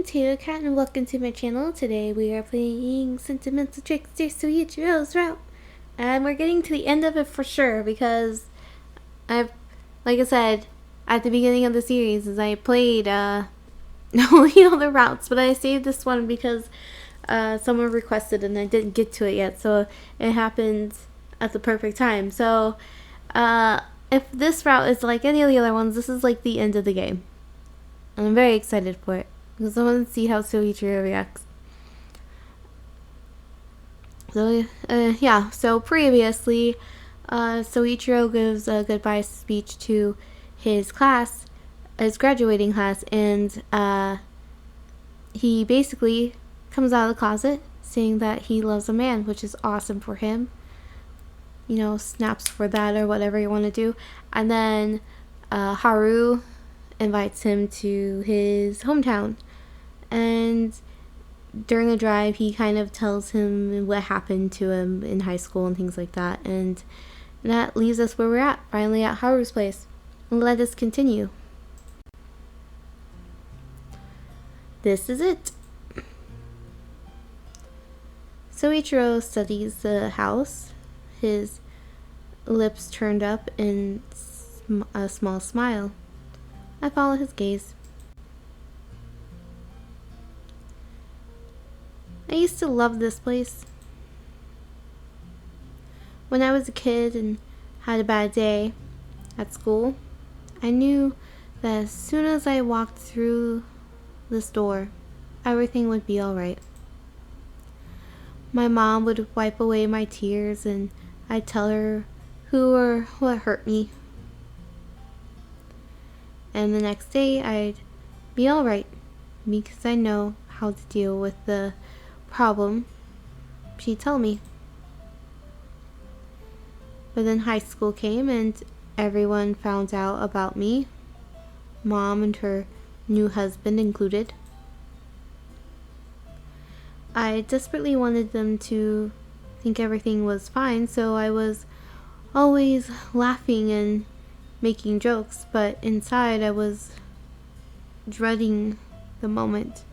Taylor Cat and welcome to my channel. Today we are playing Sentimental Trickster Soichiro's route. And we're getting to the end of it for sure because like I said at the beginning of the series, I played all the other routes, but I saved this one because someone requested and I didn't get to it yet, so it happened at the perfect time. So if this route is like any of the other ones, this is like the end of the game. And I'm very excited for it because I want to see how Soichiro reacts. So yeah, so previously Soichiro gives a goodbye speech to his class, his graduating class, and he basically comes out of the closet saying that he loves a man, which is awesome for him. You know, snaps for that or whatever you want to do. And then Haru invites him to his hometown, and during the drive he kind of tells him what happened to him in high school and things like that, and that leaves us where we're at, finally at Haru's place. Let us continue. This is it. Soichiro studies the house, his lips turned up in a small smile. I follow his gaze. I used to love this place. When I was a kid and had a bad day at school, I knew that as soon as I walked through this door, everything would be alright. My mom would wipe away my tears and I'd tell her who or what hurt me. And the next day I'd be alright because I know how to deal with the problem she'd tell me. But then high school came and everyone found out about me, Mom and her new husband included. I desperately wanted them to think everything was fine, so I was always laughing and making jokes, but inside I was dreading the moment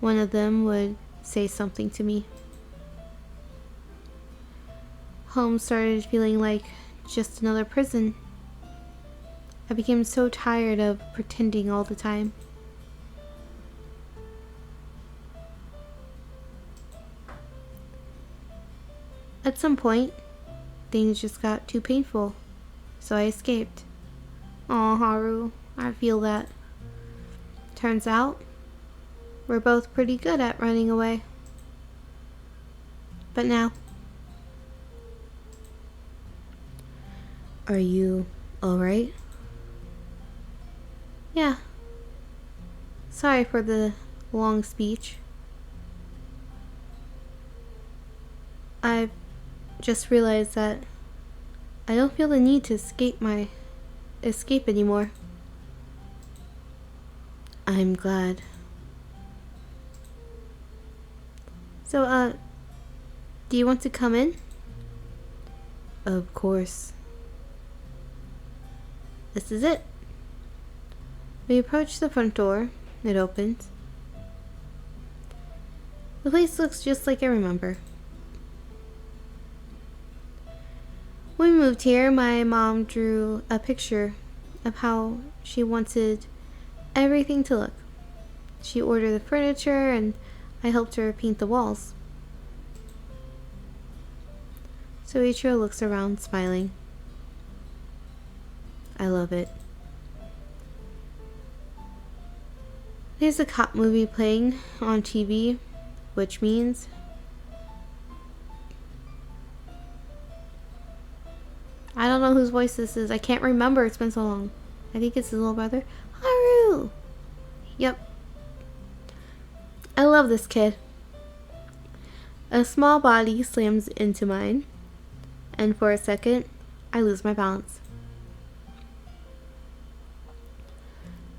one of them would say something to me. Home started feeling like just another prison. I became so tired of pretending all the time. At some point, things just got too painful, so I escaped. Aw, Haru, I feel that. Turns out, we're both pretty good at running away. But now, are you alright? Yeah. Sorry for the long speech. I've just realized that I don't feel the need to escape anymore. I'm glad. So, do you want to come in? Of course. This is it. We approach the front door. It opens. The place looks just like I remember. When we moved here, my mom drew a picture of how she wanted everything to look. She ordered the furniture and I helped her paint the walls. Soichiro looks around, smiling. I love it. There's a cop movie playing on TV, which means I don't know whose voice this is. I can't remember. It's been so long. I think it's his little brother. Haru! Yep. I love this kid. A small body slams into mine, and for a second, I lose my balance.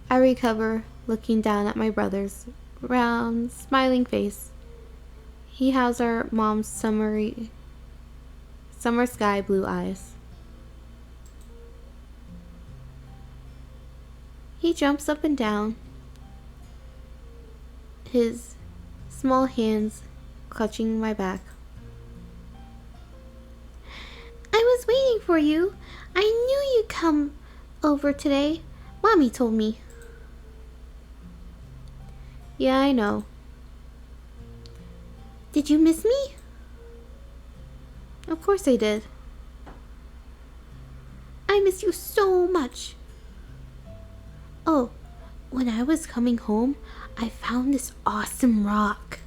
I recover, looking down at my brother's round, smiling face. He has our mom's summer sky blue eyes. He jumps up and down. his small hands clutching my back. I was waiting for you. I knew you'd come over today. Mommy told me. Yeah, I know. Did you miss me? Of course I did. I miss you so much. Oh, when I was coming home, I found this awesome rock.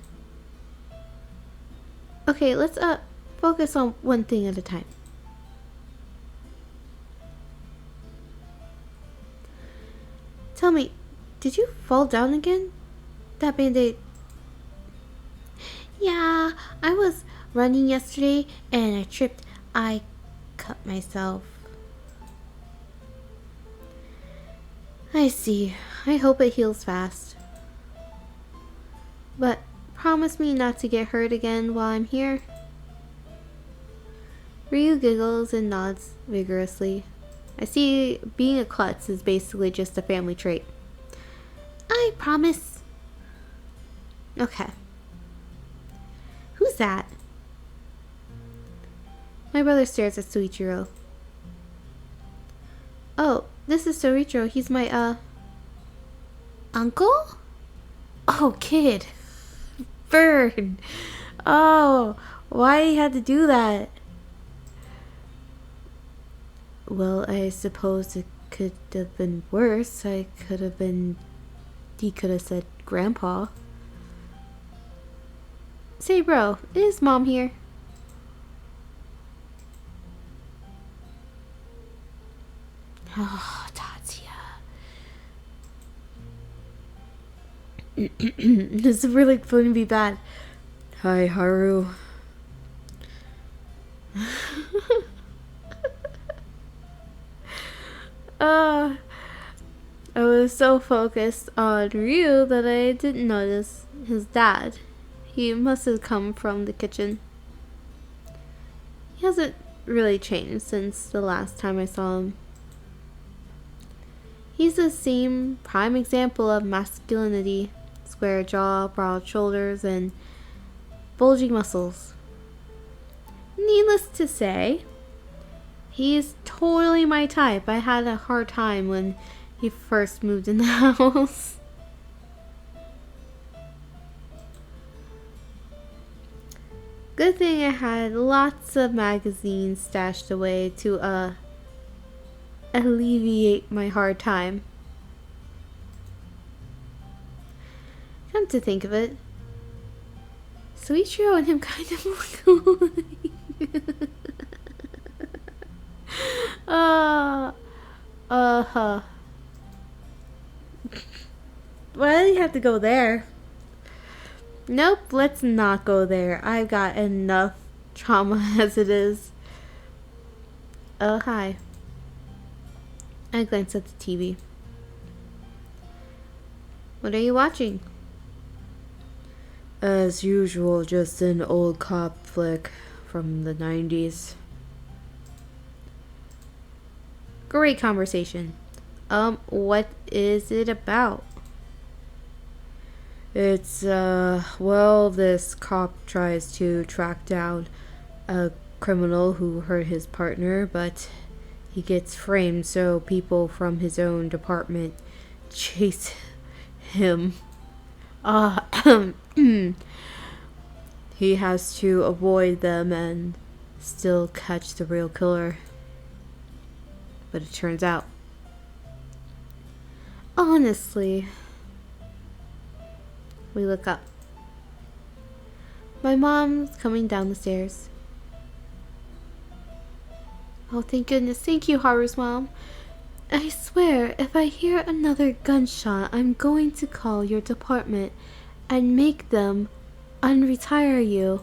Okay, let's focus on one thing at a time. Tell me, did you fall down again? That band-aid. Yeah, I was running yesterday and I tripped. I cut myself. I see. I hope it heals fast. But promise me not to get hurt again while I'm here. Ryu giggles and nods vigorously. I see being a klutz is basically just a family trait. I promise. Okay. Who's that? My brother stares at Soichiro. Oh, this is Soichiro. He's my, uncle? Oh, kid. Bird. Oh, why you had to do that? Well, I suppose it could have been worse. He could have said Grandpa. Say, bro, is Mom here? Oh, Tatsuya. This is really going to be bad. Hi, Haru. I was so focused on Ryu that I didn't notice his dad. He must have come from the kitchen. He hasn't really changed since the last time I saw him. He's the same prime example of masculinity. Square jaw, broad shoulders, and bulging muscles. Needless to say, he's totally my type. I had a hard time when he first moved in the house. Good thing I had lots of magazines stashed away to alleviate my hard time. Come to think of it, Soichiro and him kind of look alike. Why do you have to go there? Nope, let's not go there. I've got enough trauma as it is. Hi. I glance at the TV. What are you watching? As usual, just an old cop flick from the 90s. Great conversation. What is it about? It's, well, this cop tries to track down a criminal who hurt his partner, but he gets framed, so people from his own department chase him. He has to avoid them and still catch the real killer. But it turns out, honestly, we look up. My mom's coming down the stairs. Oh, thank goodness. Thank you, Haru's mom. I swear, if I hear another gunshot, I'm going to call your department and make them unretire you.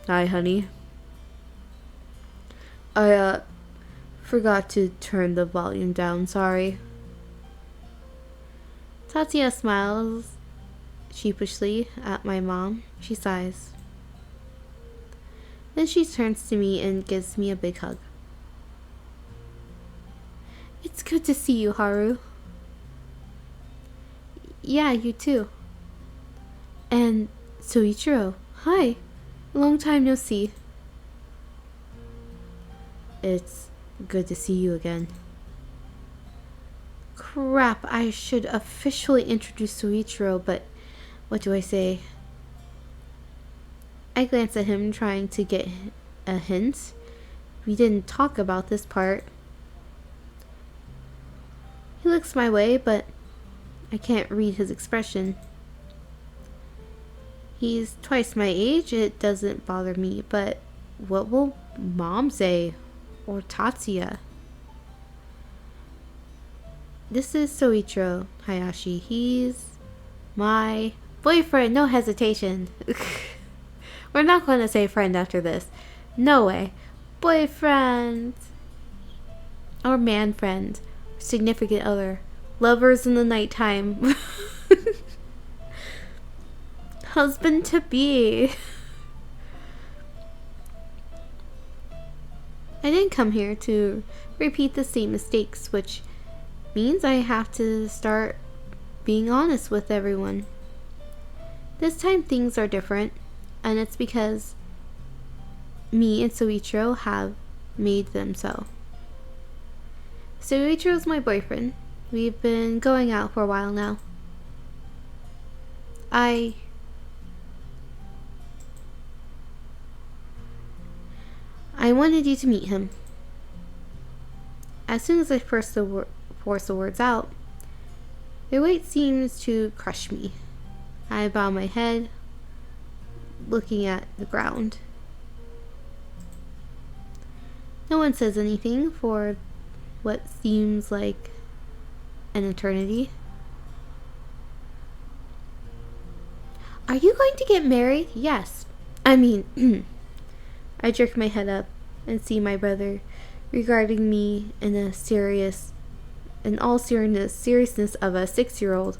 Hi, honey. I, forgot to turn the volume down, sorry. Tatsuya smiles sheepishly at my mom. She sighs. Then she turns to me and gives me a big hug. It's good to see you, Haru. Yeah, you too. And Soichiro, hi. Long time no see. It's good to see you again. Crap, I should officially introduce Soichiro, but what do I say? I glance at him, trying to get a hint. We didn't talk about this part. He looks my way, but I can't read his expression. He's twice my age, it doesn't bother me, but what will Mom say? Or Tatsuya? This is Soichiro Hayashi. He's my boyfriend. No hesitation. We're not going to say friend after this. No way. Boyfriend. Or man friend. Significant other. Lovers in the nighttime. Husband to be. I didn't come here to repeat the same mistakes, which means I have to start being honest with everyone. This time things are different, and it's because me and Soichiro have made them so. Soichiro's my boyfriend. We've been going out for a while now. I wanted you to meet him. As soon as I force the words out, their weight seems to crush me. I bow my head, looking at the ground. No one says anything for what seems like an eternity. Are you going to get married? Yes. I mean, I jerk my head up and see my brother regarding me in all seriousness of a 6-year-old.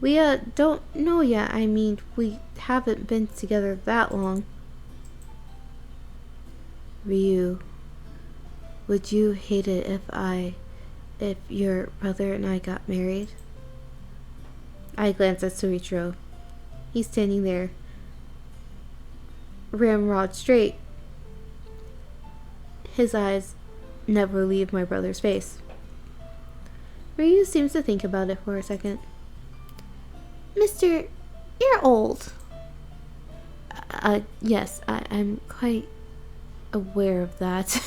We don't know yet. I mean, we haven't been together that long. Ryu, would you hate it if your brother and I got married? I glance at Soichiro. He's standing there, ramrod straight. His eyes never leave my brother's face. Ryu seems to think about it for a second. Mister, you're old. Yes, I'm quite aware of that.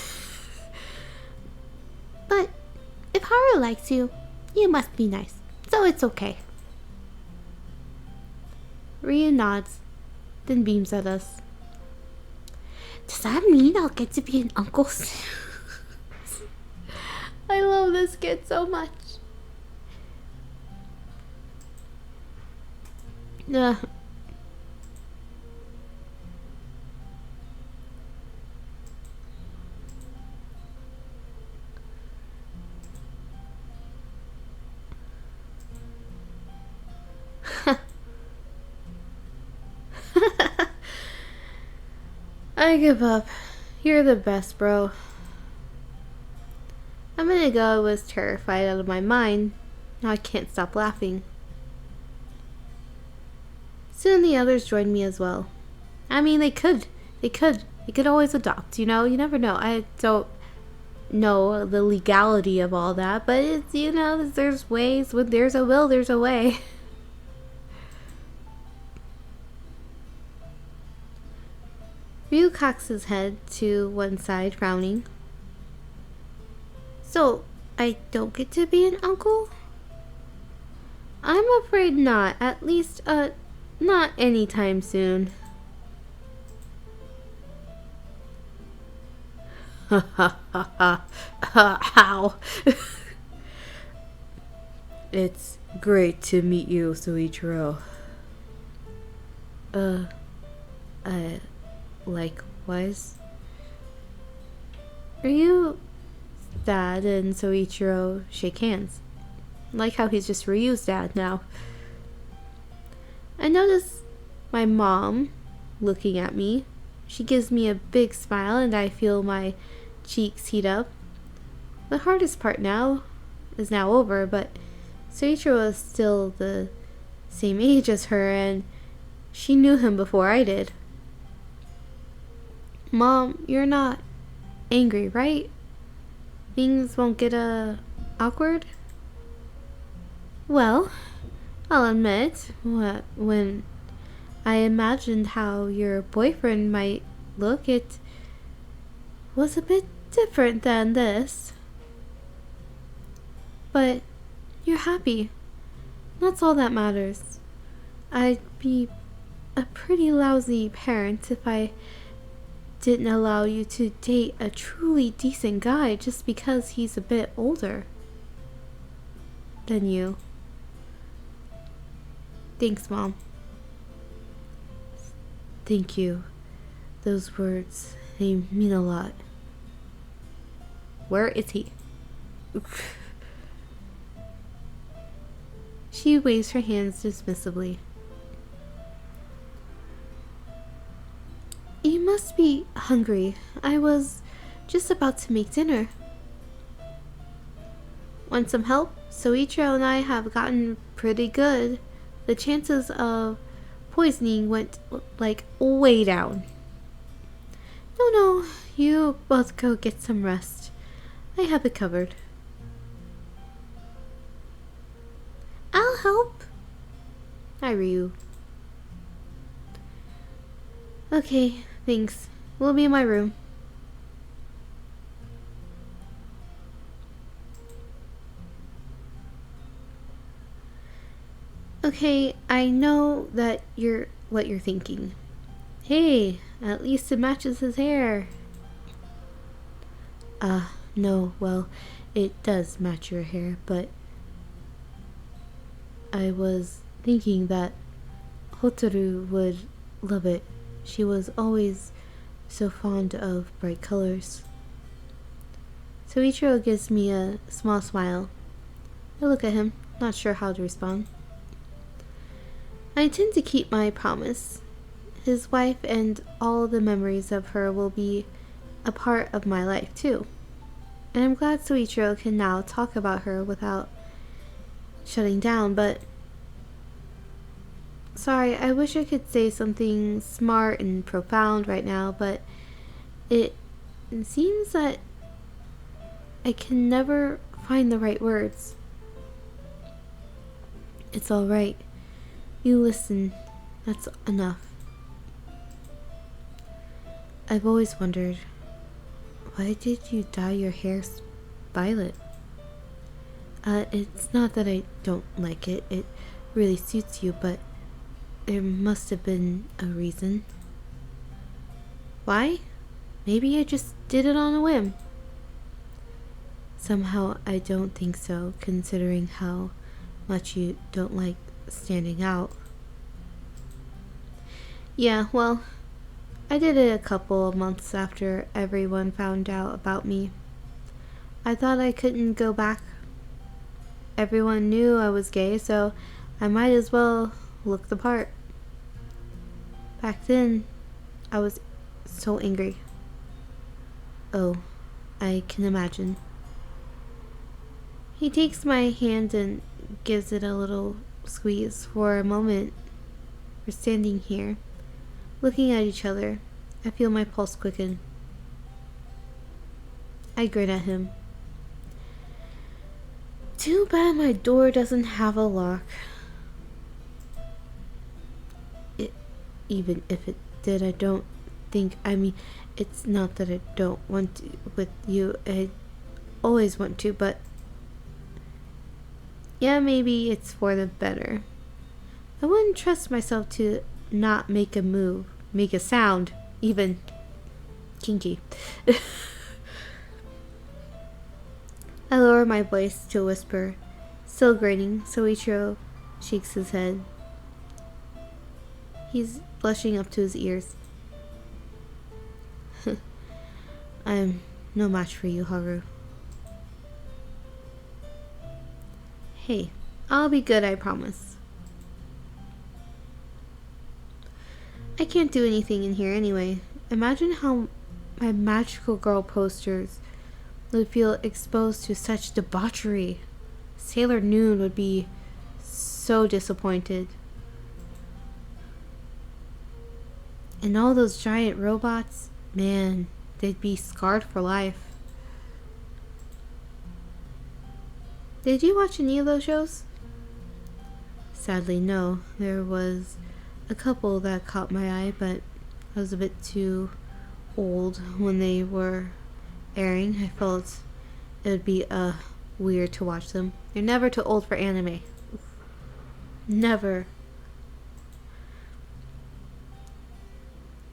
But if Haro likes you, you must be nice, so it's okay. Ryu nods, then beams at us. Does that mean I'll get to be an uncle soon? I love this kid so much. I give up. You're the best, bro. A minute ago I was terrified out of my mind. Now I can't stop laughing. Soon the others joined me as well. I mean, they could always adopt, you know? You never know. I don't know the legality of all that, but it's, you know, there's ways. When there's a will, there's a way. Ryu cocks his head to one side, frowning. So, I don't get to be an uncle? I'm afraid not. At least, not anytime soon. Ha ha ha ha. How? It's great to meet you, Soichiro. Likewise. Ryu, Dad, and Soichiro shake hands. Like how he's just Ryu's dad now. I notice my mom looking at me. She gives me a big smile and I feel my cheeks heat up. The hardest part is now over, but Soichiro was still the same age as her, and she knew him before I did. Mom, you're not angry, right? Things won't get, awkward? Well, I'll admit, when I imagined how your boyfriend might look, it was a bit different than this. But you're happy. That's all that matters. I'd be a pretty lousy parent if I didn't allow you to date a truly decent guy just because he's a bit older than you. Thanks, Mom. Thank you. Those words, they mean a lot. Where is he? She waves her hands dismissively. You must be hungry. I was just about to make dinner. Want some help? Soichiro and I have gotten pretty good. The chances of poisoning went, like, way down. No, you both go get some rest. I have it covered. I'll help. Hi, Ryu. Okay, thanks. We'll be in my room. Okay, I know that what you're thinking. Hey, at least it matches his hair. No, well, it does match your hair, but I was thinking that Hotaru would love it. She was always so fond of bright colors. Soichiro gives me a small smile. I look at him, not sure how to respond. I intend to keep my promise. His wife and all the memories of her will be a part of my life too. And I'm glad Soichiro can now talk about her without shutting down, but sorry, I wish I could say something smart and profound right now, but it seems that I can never find the right words. It's alright. You listen. That's enough. I've always wondered, why did you dye your hair violet? It's not that I don't like it. It really suits you, but there must have been a reason. Why? Maybe I just did it on a whim. Somehow I don't think so, considering how much you don't like standing out. Yeah, well, I did it a couple of months after everyone found out about me. I thought I couldn't go back. Everyone knew I was gay, so I might as well look the part. Back then, I was so angry. Oh, I can imagine. He takes my hand and gives it a little squeeze. For a moment, we're standing here, looking at each other. I feel my pulse quicken. I grin at him. Too bad my door doesn't have a lock. Even if it did, I don't think, it's not that I don't want to with you. I always want to, but yeah, maybe it's for the better. I wouldn't trust myself to not make a move, make a sound, even kinky. I lower my voice to a whisper, still grinning. Soichiro shakes his head. He's blushing up to his ears. I'm no match for you, Haru. Hey, I'll be good, I promise. I can't do anything in here anyway. Imagine how my magical girl posters would feel exposed to such debauchery. Sailor Moon would be so disappointed. And all those giant robots, man, they'd be scarred for life. Did you watch any of those shows? Sadly, no. There was a couple that caught my eye, but I was a bit too old when they were airing. I felt it would be weird to watch them. You're never too old for anime. Never.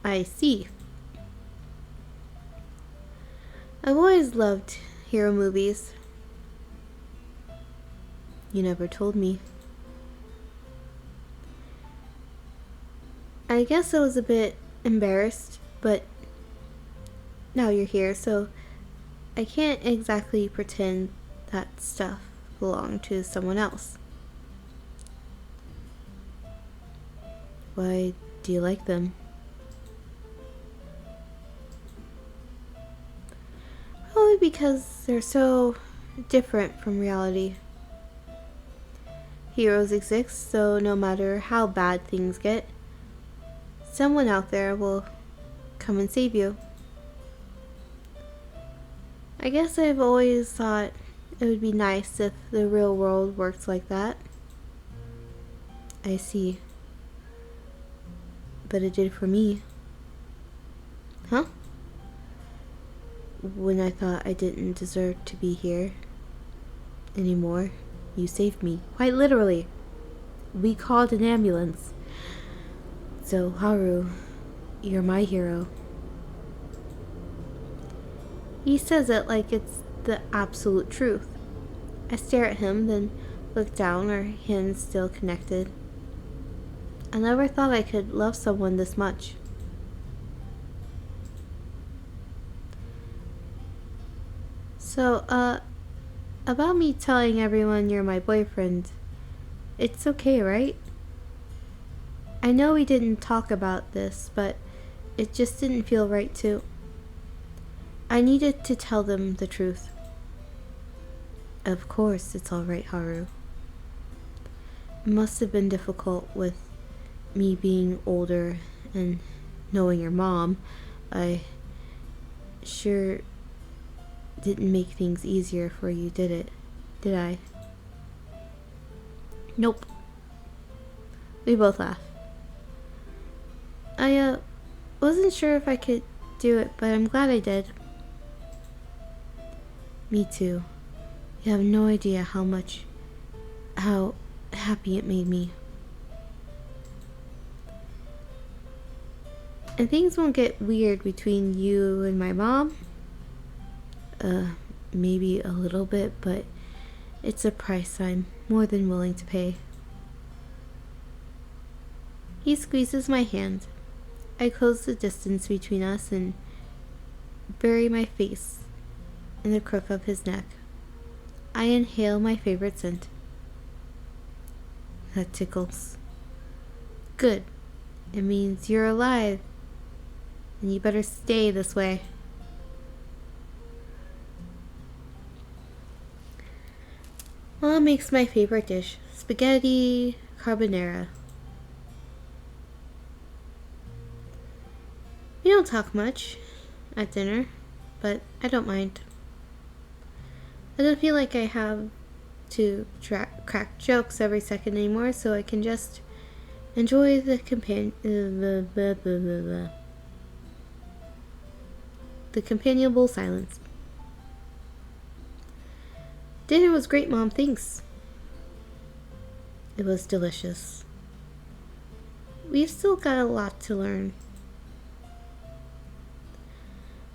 I see. I've always loved hero movies. You never told me. I guess I was a bit embarrassed, but now you're here, so I can't exactly pretend that stuff belonged to someone else. Why do you like them? Probably because they're so different from reality. Heroes exist, so no matter how bad things get, someone out there will come and save you. I guess I've always thought it would be nice if the real world worked like that. I see. But it did for me. Huh? When I thought I didn't deserve to be here anymore, you saved me. Quite literally. We called an ambulance. So, Haru, you're my hero. He says it like it's the absolute truth. I stare at him, then look down, our hands still connected. I never thought I could love someone this much. So, about me telling everyone you're my boyfriend, it's okay, right? I know we didn't talk about this, but it just didn't feel right too. I needed to tell them the truth. Of course it's alright, Haru. It must have been difficult with me being older and knowing your mom. I sure didn't make things easier for you, did it? Did I? Nope. We both laugh. I wasn't sure if I could do it, but I'm glad I did. Me too. You have no idea how happy it made me. And things won't get weird between you and my mom? Maybe a little bit, but it's a price I'm more than willing to pay. He squeezes my hand. I close the distance between us and bury my face in the crook of his neck. I inhale my favorite scent. That tickles. Good. It means you're alive. And you better stay this way. Mom makes my favorite dish, spaghetti carbonara. We don't talk much at dinner, but I don't mind. I don't feel like I have to crack jokes every second anymore, so I can just enjoy the companionable silence. Dinner was great, Mom, thanks. It was delicious. We've still got a lot to learn.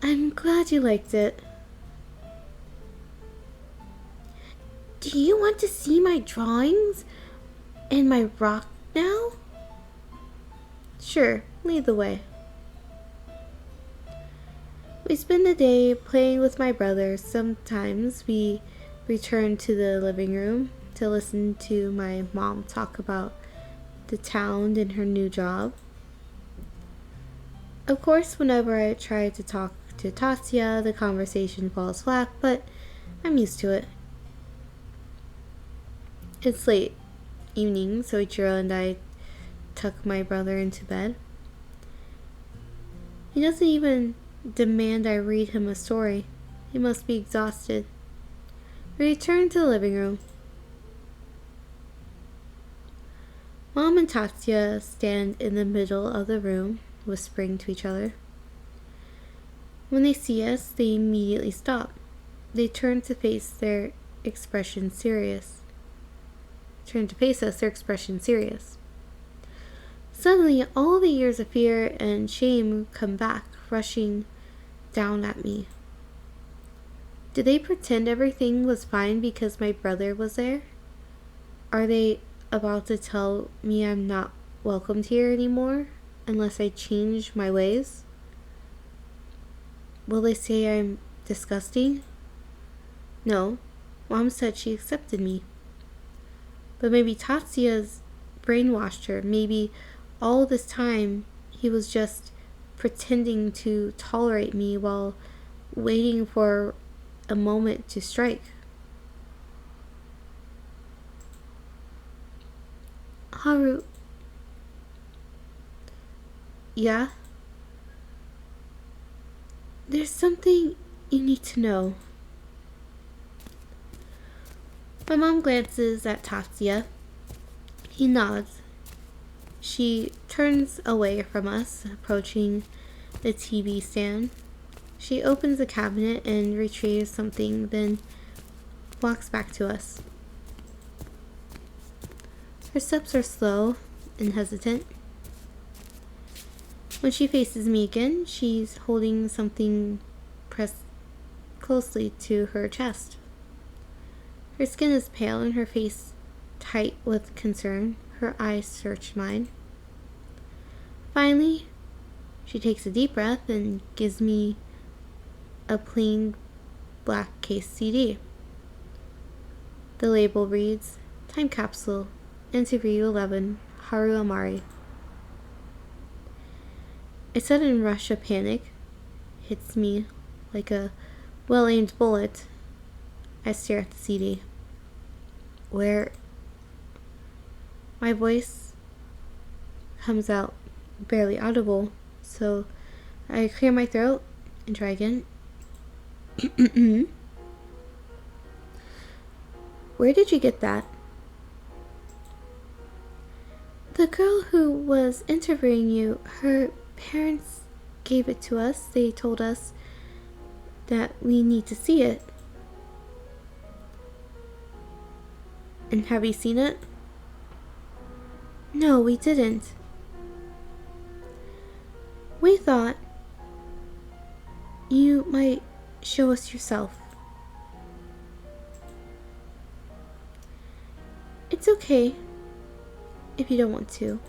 I'm glad you liked it. Do you want to see my drawings and my rock now? Sure, lead the way. We spend the day playing with my brother. Sometimes we return to the living room to listen to my mom talk about the town and her new job. Of course, whenever I try to talk to Tasya, the conversation falls flat, but I'm used to it. It's late evening, Soichiro and I tuck my brother into bed. He doesn't even demand I read him a story. He must be exhausted. We return to the living room. Mom and Tatsuya stand in the middle of the room, whispering to each other. When they see us, they immediately stop. They turn to face us, their expression serious. Suddenly, all the years of fear and shame come back, rushing down at me. Did they pretend everything was fine because my brother was there? Are they about to tell me I'm not welcomed here anymore unless I change my ways? Will they say I'm disgusting? No, Mom said she accepted me. But maybe Tatsuya's brainwashed her. Maybe all this time he was just pretending to tolerate me while waiting for a moment to strike. Haru. Yeah? There's something you need to know. My mom glances at Tatsuya. He nods. She turns away from us, approaching the TV stand. She opens a cabinet and retrieves something, then walks back to us. Her steps are slow and hesitant. When she faces me again, she's holding something pressed closely to her chest. Her skin is pale and her face tight with concern. Her eyes search mine. Finally, she takes a deep breath and gives me a plain black case CD. The label reads, Time Capsule, Interview 11, Haro Amari. A sudden rush of panic hits me like a well-aimed bullet. I stare at the CD. Where? My voice comes out barely audible, so I clear my throat and try again. Where did you get that? The girl who was interviewing you, her parents gave it to us. They told us that we need to see it. And have you seen it? No, we didn't. We thought you might show us yourself. It's okay if you don't want to.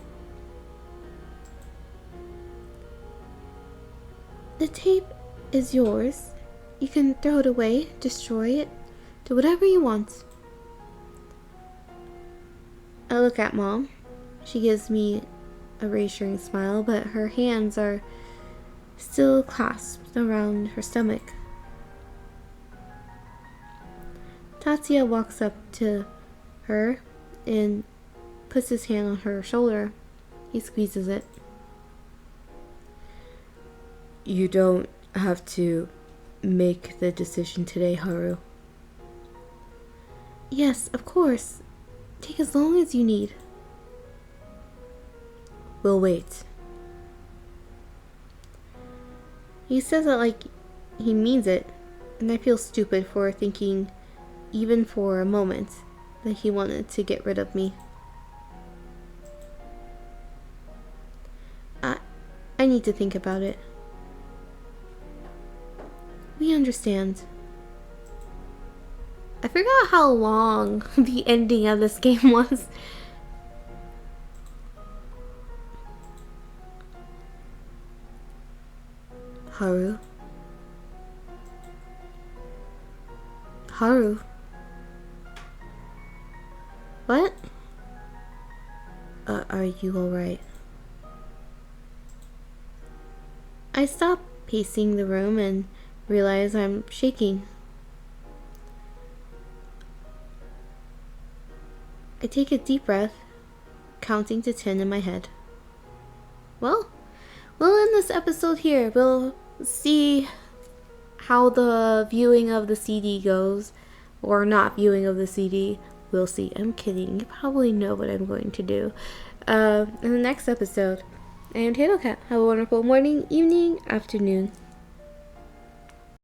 The tape is yours. You can throw it away, destroy it, do whatever you want. I look at Mom. She gives me a reassuring smile, but her hands are still clasped around her stomach. Tatsuya walks up to her and puts his hand on her shoulder. He squeezes it. You don't have to make the decision today, Haru. Yes, of course. Take as long as you need. We'll wait. He says it like he means it, and I feel stupid for thinking, even for a moment, that he wanted to get rid of me. I need to think about it. We understand. I forgot how long the ending of this game was. Haru? Haru? What? Are you alright? I stop pacing the room and realize I'm shaking. I take a deep breath, counting to 10 in my head. Well, we'll end this episode here. We'll see how the viewing of the CD goes, or not viewing of the CD. We'll see. I'm kidding. You probably know what I'm going to do in the next episode. I am Tato Cat. Have a wonderful morning, evening, afternoon.